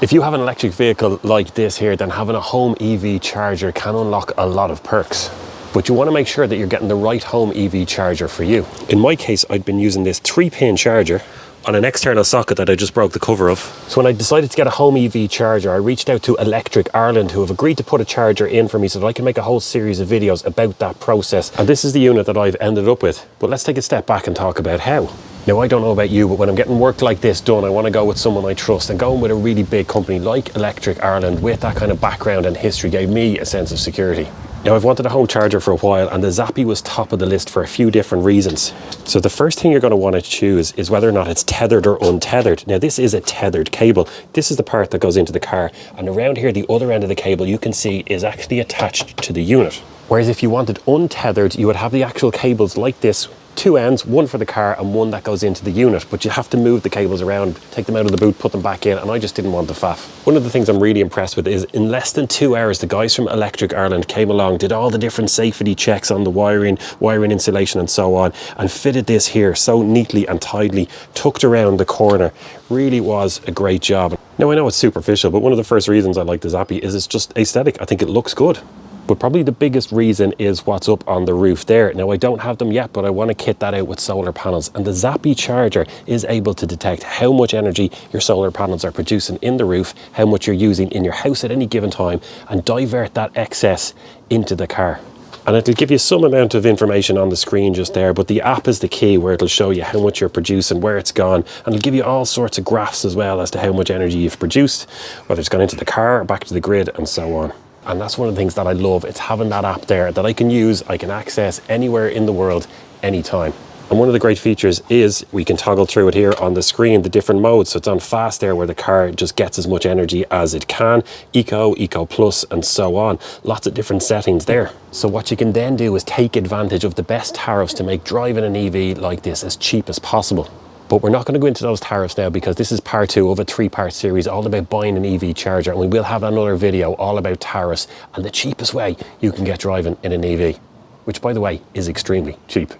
If you have an electric vehicle like this here, then having a home EV charger can unlock a lot of perks. But you want to make sure that you're getting the right home EV charger for you. In my case, I'd been using this 3-pin charger on an external socket that I just broke the cover of. So when I decided to get a home EV charger, I reached out to Electric Ireland, who have agreed to put a charger in for me so that I can make a whole series of videos about that process. And this is the unit that I've ended up with. But let's take a step back and talk about how. Now, I don't know about you, but when I'm getting work like this done, I want to go with someone I trust, and going with a really big company like Electric Ireland with that kind of background and history gave me a sense of security. Now, I've wanted a home charger for a while, and the Zappi was top of the list for a few different reasons. So the first thing you're going to want to choose is whether or not it's tethered or untethered. Now, this is a tethered cable. This is the part that goes into the car, and around here, the other end of the cable you can see is actually attached to the unit. Whereas if you wanted untethered, you would have the actual cables like this, 2 ends, one for the car and one that goes into the unit, but you have to move the cables around, take them out of the boot, put them back in, and I just didn't want the faff. One of the things I'm really impressed with is in less than 2 hours, the guys from Electric Ireland came along, did all the different safety checks on the wiring insulation and so on, and fitted this here so neatly and tidily, tucked around the corner. Really was a great job. Now, I know it's superficial, but one of the first reasons I like the Zappi is it's just aesthetic. I think it looks good. But probably the biggest reason is what's up on the roof there. Now, I don't have them yet, but I want to kit that out with solar panels. And the Zappi charger is able to detect how much energy your solar panels are producing in the roof, how much you're using in your house at any given time, and divert that excess into the car. And it'll give you some amount of information on the screen just there, but the app is the key, where it'll show you how much you're producing, where it's gone, and it'll give you all sorts of graphs as well as to how much energy you've produced, whether it's gone into the car, back to the grid, and so on. And that's one of the things that I love. It's having that app there that I can use, I can access anywhere in the world, anytime. And one of the great features is we can toggle through it here on the screen, the different modes. So it's on fast there, where the car just gets as much energy as it can, Eco, Eco Plus, and so on. Lots of different settings there. So what you can then do is take advantage of the best tariffs to make driving an EV like this as cheap as possible. But we're not going to go into those tariffs now, because this is part 2 of a 3-part series all about buying an EV charger, and we will have another video all about tariffs and the cheapest way you can get driving in an EV, which, by the way, is extremely cheap.